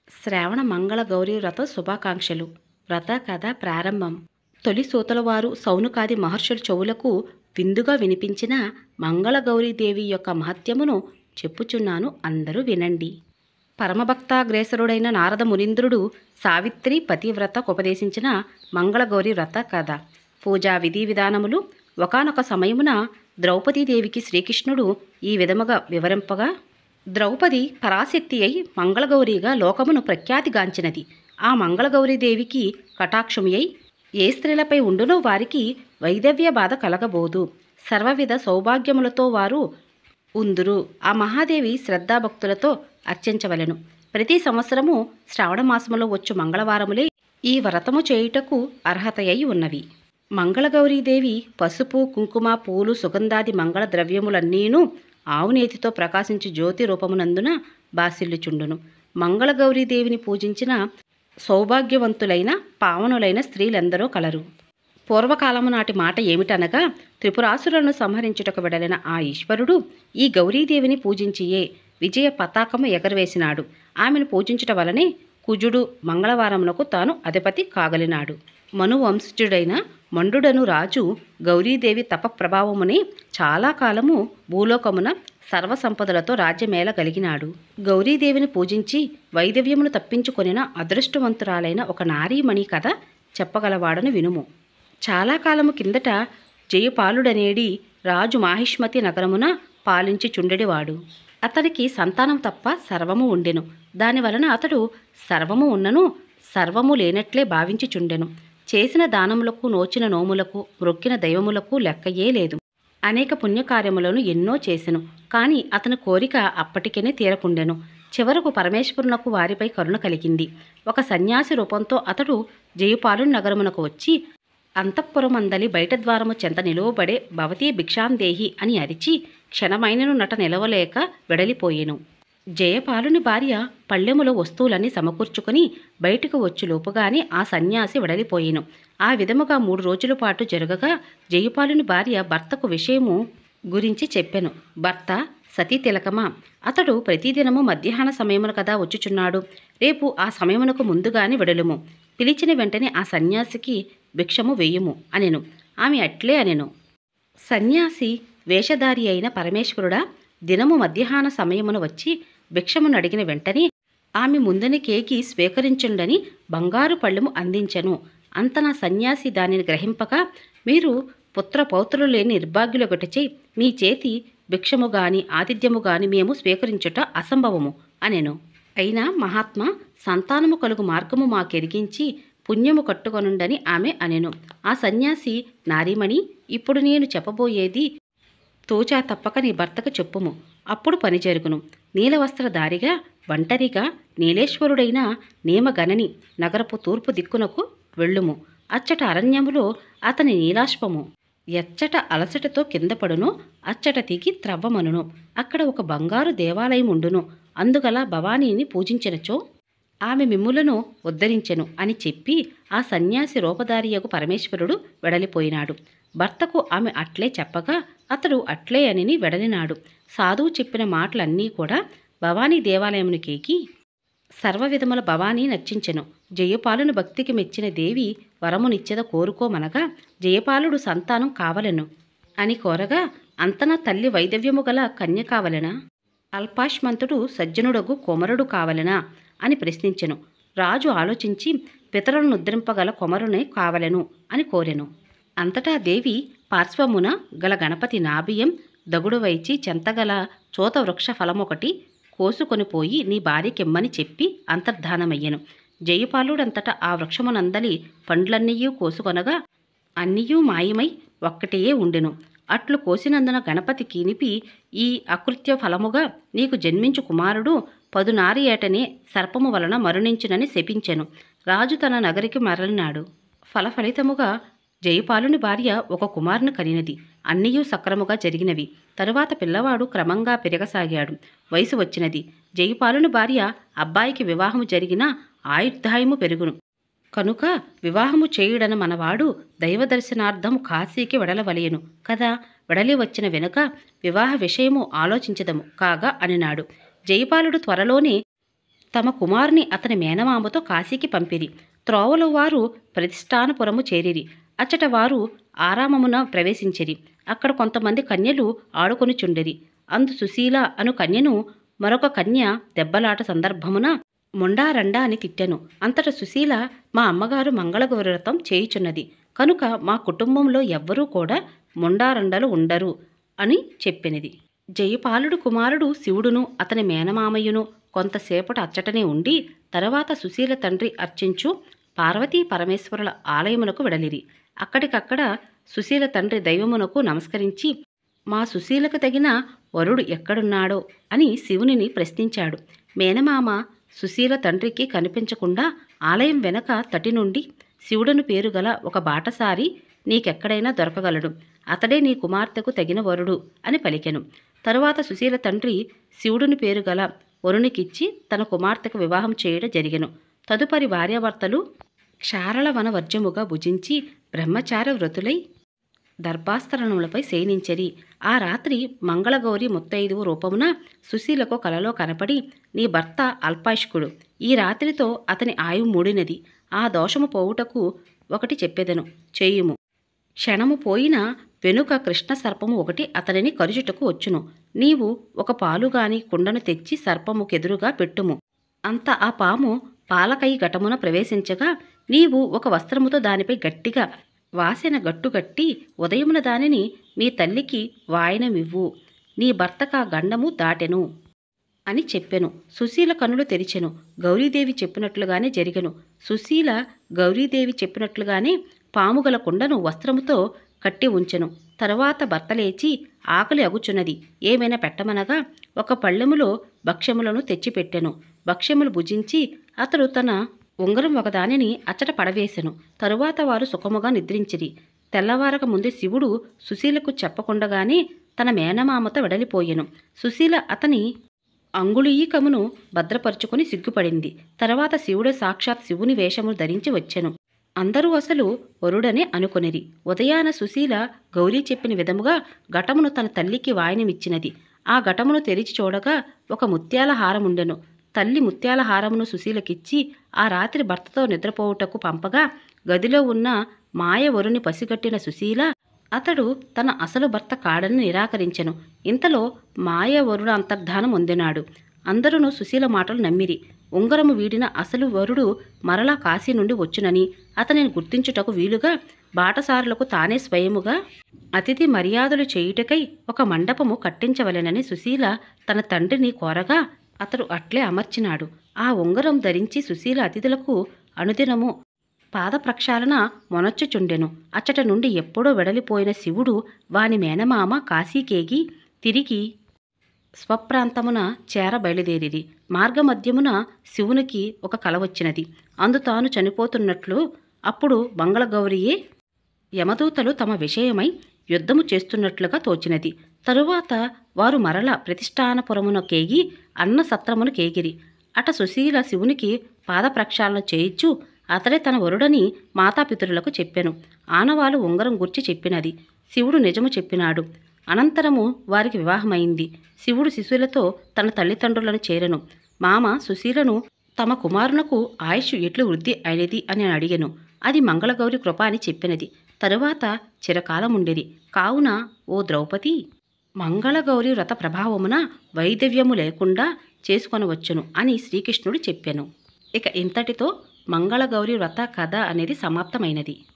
శ్రావణ మంగళ గౌరీ వ్రత శుభాకాంక్షలు. వ్రత కథ ప్రారంభం. తొలి సూతలవారు సౌనుకాది మహర్షుల చెవులకు విందుగా వినిపించిన మంగళగౌరీదేవి యొక్క మహత్యమును చెప్పుచున్నాను, అందరూ వినండి. పరమభక్తాగ్రేసరుడైన నారద మునీంద్రుడు సావిత్రి పతివ్రతకు ఉపదేశించిన మంగళగౌరి వ్రత కథ. పూజా విధి విధానములు. ఒకానొక సమయమున ద్రౌపదీదేవికి శ్రీకృష్ణుడు ఈ విధముగా వివరింపగా, ద్రౌపది పరాశక్తి అయి మంగళగౌరిగా లోకమును ప్రఖ్యాతిగాంచినది. ఆ మంగళగౌరీదేవికి కటాక్షమి అయి ఏ స్త్రీలపై ఉండునో వారికి వైదవ్య బాధ కలగబోదు. సర్వవిధ సౌభాగ్యములతో వారు ఉందురు. ఆ మహాదేవి శ్రద్ధాభక్తులతో అర్చించవలెను. ప్రతి సంవత్సరము శ్రావణమాసములో వచ్చు మంగళవారములే ఈ వ్రతము చేయుటకు అర్హత అయి ఉన్నవి. మంగళగౌరీదేవి పసుపు, కుంకుమ, పూలు, సుగంధాది మంగళ ద్రవ్యములన్నీను ఆవునేతితో ప్రకాశించు జ్యోతి రూపమునందున బాసిల్లుచుండును. మంగళగౌరీదేవిని పూజించిన సౌభాగ్యవంతులైన పావనులైన స్త్రీలెందరో కలరు. పూర్వకాలము నాటి మాట ఏమిటనగా, త్రిపురాసురులను సంహరించుటకు వెడలిన ఆ ఈశ్వరుడు ఈ గౌరీదేవిని పూజించియే విజయ పతాకము ఎగరవేసినాడు. ఆమెను పూజించుట వలనే కుజుడు మంగళవారమునకు తాను అధిపతి కాగలినాడు. మనువంశజుడైన మండుడను రాజు గౌరీదేవి తప ప్రభావమునే చాలా కాలము భూలోకమున సర్వసంపదలతో రాజ్యమేలగలిగినాడు. గౌరీదేవిని పూజించి వైదవ్యమును తప్పించుకొనిన అదృష్టవంతురాలైన ఒక నారీమణి కథ చెప్పగలవాడను వినుము. చాలా కాలము కిందట జయపాలుడనేడి రాజు మాహిష్మతి నగరమున పాలించి చుండెడివాడు. అతనికి సంతానం తప్ప సర్వము ఉండెను. దానివలన అతడు సర్వము ఉన్నను సర్వము లేనట్లే భావించి చుండెను. చేసిన దానములకు, నోచిన నోములకు, మ్రొక్కిన దైవములకు లెక్కయే లేదు. అనేక పుణ్యకార్యములను ఎన్నో చేసెను. కాని అతని కోరిక అప్పటికేనే తీరకుండెను. చివరకు పరమేశ్వరునకు వారిపై కరుణ కలిగింది. ఒక సన్యాసి రూపంతో అతడు జయపాలుని నగరమునకు వచ్చి అంతఃపురమందలి బయట ద్వారము చెంత నిలువబడే భవతీ భిక్షాందేహి అని అరిచి క్షణమైనను నట నిలవలేక వెడలిపోయెను. జయపాలుని భార్య పళ్ళెములో వస్తువులన్నీ సమకూర్చుకుని బయటకు వచ్చులోపుగానే ఆ సన్యాసి వెడలిపోయెను. ఆ విధముగా 3 రోజుల పాటు జరగగా జయపాలుని భార్య భర్తకు విషయము గురించి చెప్పెను. భర్త, సతీ తిలకమా, అతడు ప్రతిదినము మధ్యాహ్న సమయమున కదా వచ్చుచున్నాడు. రేపు ఆ సమయమునకు ముందుగానే వెడలుము. పిలిచిన వెంటనే ఆ సన్యాసికి భిక్షము వేయుము అనెను. ఆమె అట్లే అనెను. సన్యాసి వేషధారి అయిన పరమేశ్వరుడా, దినము మధ్యాహ్న సమయమున వచ్చి భిక్షమును అడిగిన వెంటనే ఆమె ముందని కేకి స్వీకరించుండని బంగారు పళ్ళెము అందించెను. అంతనా సన్యాసి దానిని గ్రహింపక, మీరు పుత్ర పౌత్రులు లేని నిర్భాగ్యులొకటిచే మీ చేతి భిక్షము గాని ఆతిథ్యము గాని మేము స్వీకరించుట అసంభవము అనెను. అయినా మహాత్మా, సంతానము కలుగు మార్గము మాకెరిగించి పుణ్యము కట్టుకొనుండని ఆమె అనెను. ఆ సన్యాసి, నారీమణి, ఇప్పుడు నేను చెప్పబోయేది తూచా తప్పక నీ భర్తకు చెప్పుము. అప్పుడు పని జరుగును. నీలవస్త్రధారిగా ఒంటరిగా నీలేశ్వరుడైన నేమగణని నగరపు తూర్పు దిక్కునకు వెళ్ళుము. అచ్చట అరణ్యములో అతని నీలాష్పము ఎచ్చట అలసటతో కింద పడును, అచ్చట దిగి త్రవ్వమనును. అక్కడ ఒక బంగారు దేవాలయం ఉండును. అందుగల భవానీని పూజించినచో ఆమె మిమ్ములను ఉద్ధరించెను అని చెప్పి ఆ సన్యాసి రూపధారియగు పరమేశ్వరుడు వెడలిపోయినాడు. భర్తకు ఆమె అట్లే చెప్పగా అతడు అట్లే అని వెడలినాడు. సాధువు చెప్పిన మాటలన్నీ కూడా భవానీ దేవాలయమునికేకి సర్వవిధముల భవానీ నర్చించెను. జయపాలుని భక్తికి మెచ్చిన దేవి వరమునిచ్చెద కోరుకోమనగా జయపాలుడు సంతానం కావలెను అని కోరగా, అంతన తల్లి వైదవ్యము గల కన్య కావలెనా, అల్పాష్మంతుడు సజ్జనుడగు కొమరుడు కావలెనా అని ప్రశ్నించెను. రాజు ఆలోచించి పితరులను ఉద్ధరింపగల కొమరునే కావలెను అని కోరెను. అంతటా దేవి పార్శ్వమున గల గణపతి నాభియం దగుడు వైచి చెంతగల చోత వృక్ష ఫలమొకటి కోసుకొని పోయి నీ భార్యకిమ్మని చెప్పి అంతర్ధానమయ్యెను. జయపాలుడంతటా ఆ వృక్షమునందలి పండ్లన్నీయూ కోసుకొనగా అన్నీయూ మాయమై ఒక్కటియే ఉండెను. అట్లు కోసినందున గణపతి కీనిపి, ఈ అకృత్య ఫలముగా నీకు జన్మించు కుమారుడు 10 ఏటనే సర్పము వలన మరణించునని శపించెను. రాజు తన నగరికి మరలినాడు. ఫలితముగా జయపాలుని భార్య ఒక కుమారుని కనినది. అన్నీయూ సక్రముగా జరిగినవి. తరువాత పిల్లవాడు క్రమంగా పెరగసాగాడు. వయసు వచ్చినది. జయపాలుని భార్య, అబ్బాయికి వివాహము జరిగినా ఆయుర్దాయము పెరుగును కనుక వివాహము చేయుడన మనవాడు దైవదర్శనార్థము కాశీకి వెడలవలయను కదా, వెడలి వచ్చిన వెనుక వివాహ విషయము ఆలోచించదము కాగా అనినాడు. జయపాలుడు త్వరలోనే తమ కుమారుని అతని మేనమామతో కాశీకి పంపిరి. త్రోవలో వారు ప్రతిష్టానపురము చేరిరి. అచ్చట వారు ఆరామమున ప్రవేశించిరి. అక్కడ కొంతమంది కన్యలు ఆడుకొనుచుండిరి. అందు సుశీల అను కన్యను మరొక కన్య దెబ్బలాట సందర్భమున మొండారండా అని తిట్టెను. అంతట సుశీల, మా అమ్మగారు మంగళగౌరి వ్రతం చేయుచున్నది కనుక మా కుటుంబంలో ఎవ్వరూ కూడా మొండారండలు ఉండరు అని చెప్పినది. జయపాలుడు కుమారుడు శివుడును అతని మేనమామయ్యను కొంతసేపటి అచ్చటనే ఉండి తర్వాత సుశీల తండ్రి అర్చించు పార్వతీ పరమేశ్వరుల ఆలయమునకు వెడలిరి. అక్కడికక్కడ సుశీల తండ్రి దైవమునకు నమస్కరించి మా సుశీలకు తగిన వరుడు ఎక్కడున్నాడో అని శివునిని ప్రశ్నించాడు. మేనమామ సుశీల తండ్రికి కనిపించకుండా ఆలయం వెనక తటి నుండి శివుడను పేరుగల ఒక బాటసారి నీకెక్కడైనా దొరకగలడు, అతడే నీ కుమార్తెకు తగిన వరుడు అని పలికెను. తరువాత సుశీల తండ్రి శివుడుని పేరుగల వరునికిచ్చి తన కుమార్తెకు వివాహం చేయడం జరిగెను. తదుపరి భార్యాభర్తలు క్షారళ వన వర్జముగా భుజించి బ్రహ్మచార వ్రతులై దర్భాస్తరణములపై శయనించెరి. ఆ రాత్రి మంగళగౌరి ముత్తైదువు రూపమున సుశీలకు కలలో కనపడి, నీ భర్త అల్పాయుష్కుడు, ఈ రాత్రితో అతని ఆయువు మూడినది. ఆ దోషము పోవుటకు ఒకటి చెప్పెదను, చేయుము. క్షణము పోయిన వెనుక కృష్ణ సర్పము ఒకటి అతనిని కరుచుటకు వచ్చును. నీవు ఒక పాలుగాని కుండను తెచ్చి సర్పముకెదురుగా పెట్టుము. అంత ఆ పాము పాలకై ఘటమున ప్రవేశించగా నీవు ఒక వస్త్రముతో దానిపై గట్టిగా వాసెన గట్టుగట్టి ఉదయమున దానిని మీ తల్లికి వాయనమివ్వు. నీ భర్తకా గండము దాటెను అని చెప్పెను. సుశీల కనులు తెరిచెను. గౌరీదేవి చెప్పినట్లుగానే జరిగెను. సుశీల గౌరీదేవి చెప్పినట్లుగానే పాముగల కుండను వస్త్రముతో కట్టి ఉంచెను. తరువాత భర్త లేచి ఆకలి అగుచున్నది, ఏమైనా పెట్టమనగా ఒక పళ్ళెములో భక్ష్యములను తెచ్చిపెట్టెను. భక్ష్యములు భుజించి అతడు తన ఉంగరం ఒకదానిని అచ్చట పడవేశెను. తరువాత వారు సుఖముగా నిద్రించిరి. తెల్లవారక ముందే శివుడు సుశీలకు చెప్పకుండగానే తన మేనమామతో వెడలిపోయెను. సుశీల అతని అంగుళీయకమును భద్రపరుచుకుని సిగ్గుపడింది. తర్వాత శివుడు సాక్షాత్ శివుని వేషమును ధరించి వచ్చెను. అందరూ అసలు వరుడనే అనుకొనిరి. ఉదయాన సుశీల గౌరీ చెప్పిన విధముగా ఘటమును తన తల్లికి వాయనమిచ్చినది. ఆ ఘటమును తెరిచి చూడగా ఒక ముత్యాల హారముండెను. తల్లి ముత్యాల హారమును సుశీలకిచ్చి ఆ రాత్రి భర్తతో నిద్రపోవుటకు పంపగా గదిలో ఉన్న మాయవరుని పసిగట్టిన సుశీల అతడు తన అసలు భర్త కాడని నిరాకరించెను. ఇంతలో మాయవరుడు అంతర్ధానం పొందినాడు. అందరూ సుశీల మాటలు నమ్మిరి. ఉంగరము వీడిన అసలు వరుడు మరలా కాశీ నుండి వచ్చునని అతనిని గుర్తించుటకు వీలుగా బాటసారులకు తానే స్వయముగా అతిథి మర్యాదలు చేయుటకై ఒక మండపము కట్టించవలెనని సుశీల తన తండ్రిని కోరగా అతడు అట్లే అమర్చినాడు. ఆ ఉంగరం ధరించి సుశీల అతిథులకు అనుదినము పాదప్రక్షాళన మొనొచ్చుచుండెను. అచ్చట నుండి ఎప్పుడో వెడలిపోయిన శివుడు వాని మేనమామ కాశీకేగి తిరిగి స్వప్రాంతమున చేర బయలుదేరిరి. మార్గమధ్యమున శివునికి ఒక కల వచ్చినది. అందు తాను చనిపోతున్నట్లు. అప్పుడు మంగళగౌరియే యమదూతలు తమ విషయమై యుద్ధము చేస్తున్నట్లుగా తోచినది. తరువాత వారు మరల ప్రతిష్టానపురమున కేగి అన్న సత్రమును కేగిరి. అట సుశీల శివునికి పాదప్రక్షాళన చేయిచ్చు అతడే తన వరుడని మాతాపితరులకు చెప్పెను. ఆనవాలు ఉంగరం గుర్చి చెప్పినది. శివుడు నిజము చెప్పినాడు. అనంతరము వారికి వివాహమైంది. శివుడు శిశువులతో తన తల్లిదండ్రులను చేరెను. మామ సుశీలను తమ కుమారునకు ఆయుష్ ఎట్లు వృద్ధి అయినది అని అడిగెను. అది మంగళగౌరి కృప అని చెప్పినది. తరువాత చిరకాలముండెది. కావున ఓ ద్రౌపది, మంగళగౌరి వ్రత ప్రభావమున వైదవ్యము లేకుండా చేసుకొనవచ్చును అని శ్రీకృష్ణుడు చెప్పెను. ఇక ఇంతటితో మంగళగౌరి వ్రత కథ అనేది సమాప్తమైనది.